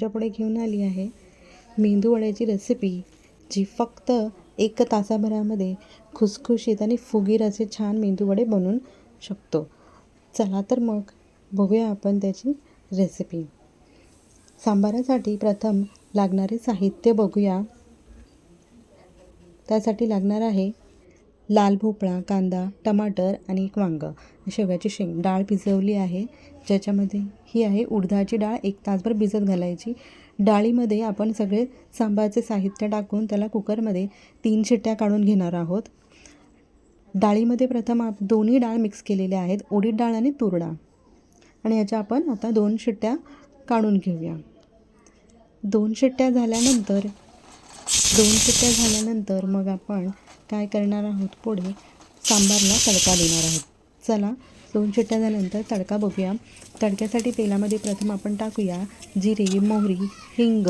तुमच्यापुढे घेऊन आली आहे मेंदू वड्याची रेसिपी, जी फक्त 1 तासाभरामध्ये खुसखुशीत आणि फुगीर असे छान मेंदू वडे बनवू शकतो. चला तर मग बघूया आपण त्याची रेसिपी. सांबारासाठी प्रथम लागणारे साहित्य बघूया. त्यासाठी लागणार आहे लाल भोपळा, कांदा, टमाटर आणि एक वांगं, शेवग्याची शेंग, डाळ भिजवली आहे ज्याच्यामध्ये ही आहे उडदाची डाळ. 1 तासभर भिजत घालायची. डाळीमध्ये आपण सगळे सांबारचे साहित्य टाकून त्याला कुकरमध्ये 3 शिट्ट्या काढून घेणार आहोत. डाळीमध्ये प्रथम दोन्ही डाळ मिक्स केलेल्या आहेत, उडीद डाळ आणि तूर डाळ, आणि याच्या आपण आता 2 शिट्ट्या काढून घेऊया. 2 शिट्ट्या झाल्यानंतर मग आपण काय करणार आहोत, पुढे सांबारला तडका देणार आहोत. चला 2 शिट्ट्या झाल्यानंतर तडका बघूया. तडक्यासाठी तेलामध्ये प्रथम आपण टाकूया जिरे, मोहरी, हिंग,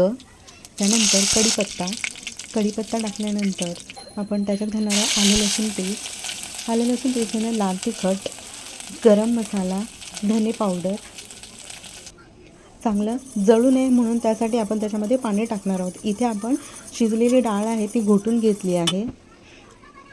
त्यानंतर कढीपत्ता टाकल्यानंतर आपण त्याच्यात घालणार आलं लसूण पेस्ट, लाल तिखट, गरम मसाला, धने पावडर. चांगलं जळू नये म्हणून त्यासाठी आपण त्याच्यामध्ये पाणी टाकणार आहोत. इथे आपण शिजलेली डाळ आहे ती घोटून घेतली आहे.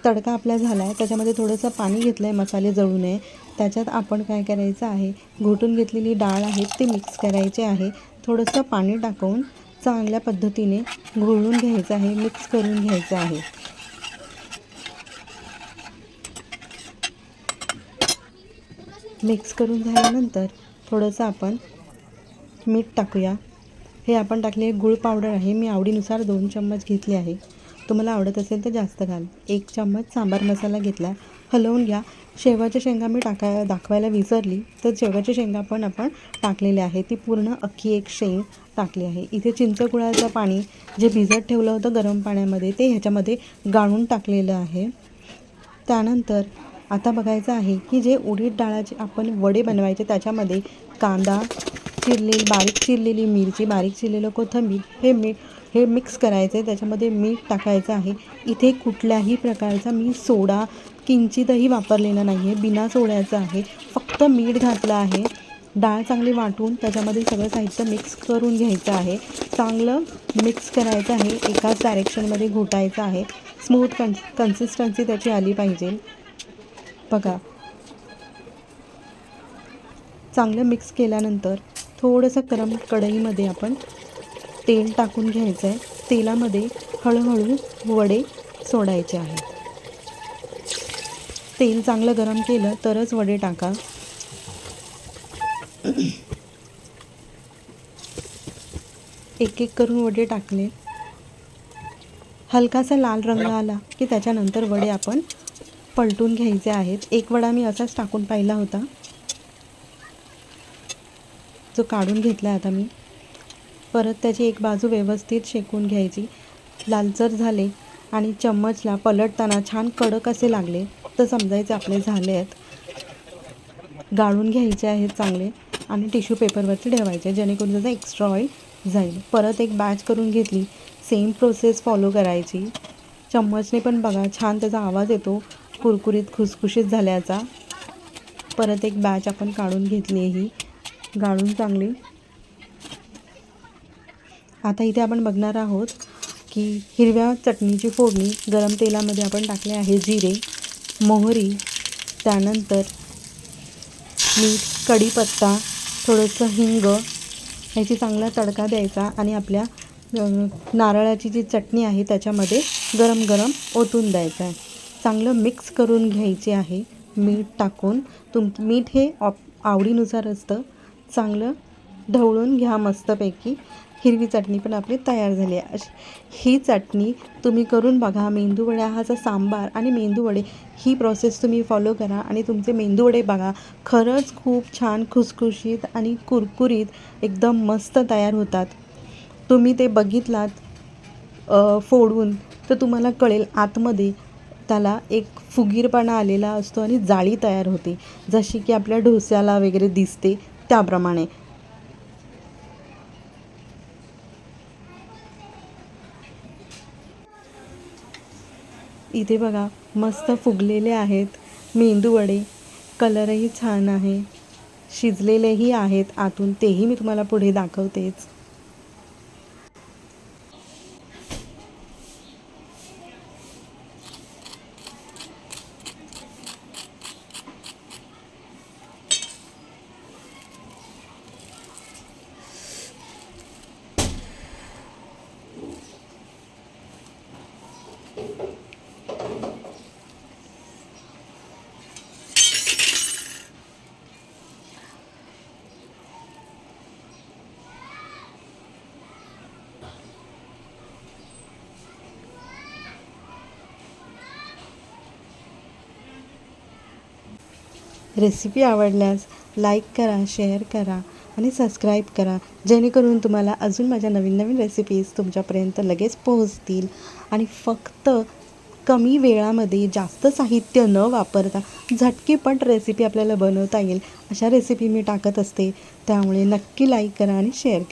तडका आपला झाला आहे, त्याच्यामध्ये थोडंसं पाणी घेतलं आहे मसाले जळू नये. त्याच्यात आपण काय करायचं आहे, घोटून घेतलेली डाळ आहे ती मिक्स करायची आहे. थोडंसं पाणी टाकून चांगल्या पद्धतीने घोळून घ्यायचं आहे, मिक्स करून घ्यायचं आहे. मिक्स करून झाल्यानंतर थोडंसं आपण मीठ टाकूया. हे आपण टाकले गुळ पावडर आहे, मी आवडीनुसार 2 चम्मच घेतले आहे. तुम्हाला आवडत असेल तर जास्त घाल. 1 चम्मच सांबार मसाला घेतला. हलवून घ्या. शेवगाच्या शेंगा मी दाखवायला विसरली, तर शेवगाच्या शेंगा पण आपण टाकलेले आहे. ती पूर्ण अख्खी एक शेंग टाकली आहे. इथे चिंचगुळाचं पाणी जे भिजत ठेवलं होतं गरम पाण्यामध्ये, ते ह्याच्यामध्ये गाळून टाकलेलं आहे. त्यानंतर आता बघायचं आहे की जे उडीद डाळाचे आपण वडे बनवायचे, त्याच्यामध्ये कांदा बारीक चिरलेली मिरची, बारीक चिरलेलं कोथिंबीर, हे मिक्स करायचं आहे. त्याच्यामध्ये मीठ टाकायचं आहे. इथे कुठल्याही प्रकारचा मी सोडा किंचितही वापरलेला नाही आहे, बिना सोड्याचं आहे. फक्त मीठ घातलं आहे. डाळ चांगली वाटून त्याच्यामध्ये सगळं साहित्य मिक्स करून घ्यायचं आहे. चांगलं मिक्स करायचं आहे, एकाच डायरेक्शनमध्ये घोटायचं आहे. स्मूथ कन्सिस्टन्सी त्याची आली पाहिजे. बघा, चांगलं मिक्स केल्यानंतर थोडंसं गरम कढईमध्ये आपण तेल टाकून घ्यायचं आहे. तेलामध्ये हळूहळू वडे सोडायचे आहे. तेल चांगलं गरम केलं तरच वडे टाका. एक करून वडे टाकले. हलकासा लाल रंग आला की त्याच्यानंतर वडे आपण पलटून घ्यायचे आहेत. एक वडा मी असाच टाकून पाहिला होता, जो काढून घेतला आता मी. परत त्याची एक बाजू व्यवस्थित शेकून घ्यायची. लालसर झाले आणि चम्मचला पलटताना छान कडक असे लागले तर समजायचे आपले झाले आहेत. गाळून घ्यायचे आहेत चांगले आणि टिश्यू पेपरवरती ठेवायचे, जेणेकरून त्याचा एक्स्ट्रा ऑइल जाईल. परत एक बॅच करून घेतली. सेम प्रोसेस फॉलो करायची. चम्मचने पण बघा छान त्याचा आवाज येतो कुरकुरीत खुसखुशीत झाल्याचा. परत एक बॅच आपण काढून घेतली ही गाळून चांगली. आता इथे आपण बघणार आहोत की हिरव्या चटणीची फोडणी गरम तेलामध्ये आपण टाकले आहे. जिरे, मोहरी, त्यानंतर मीठ, कढीपत्ता, थोडंसं हिंग, ह्याची चांगला तडका द्यायचा आणि आपल्या नारळाची जी चटणी आहे त्याच्यामध्ये गरम गरम ओतून द्यायचं आहे. चांगलं मिक्स करून घ्यायचे आहे मीठ टाकून. मीठ हे आवडीनुसार असतं. चांगलं ढवळून घ्या मस्तपैकी. हिरवी चटणी पण आपली तयार झाली आहे. ही चटणी तुम्ही करून बघा. मेंदूवड्याचा सांबार आणि मेंदूवडे ही प्रोसेस तुम्ही फॉलो करा आणि तुमचे मेंदूवडे बघा, खरंच खूप छान खुसखुशीत आणि कुरकुरीत एकदम मस्त तयार होतात. तुम्ही ते बघितलात फोडून तर तुम्हाला कळेल आतमध्ये त्याला एक फुगीरपणा आलेला असतो आणि जाळी तयार होते, जशी की आपल्या डोस्याला वगैरे दिसते त्याप्रमाणे. इथे बघा मस्त फुगलेले आहेत मेंदूवडे. कलरही छान आहे, शिजलेलेही आहेत आतून, तेही मी तुम्हाला पुढे दाखवतेच. रेसिपी आवडल्यास लाईक करा, शेअर करा आणि सबस्क्राईब करा, जेणेकरून तुम्हाला अजून माझ्या नवीन नवीन रेसिपीज तुमच्यापर्यंत लगेच पोहोचतील आणि फक्त कमी वेळामध्ये जास्त साहित्य न वापरता झटकीपट रेसिपी आपल्याला बनवता येईल अशा रेसिपी मी टाकत असते. त्यामुळे नक्की लाईक करा आणि शेअर करा.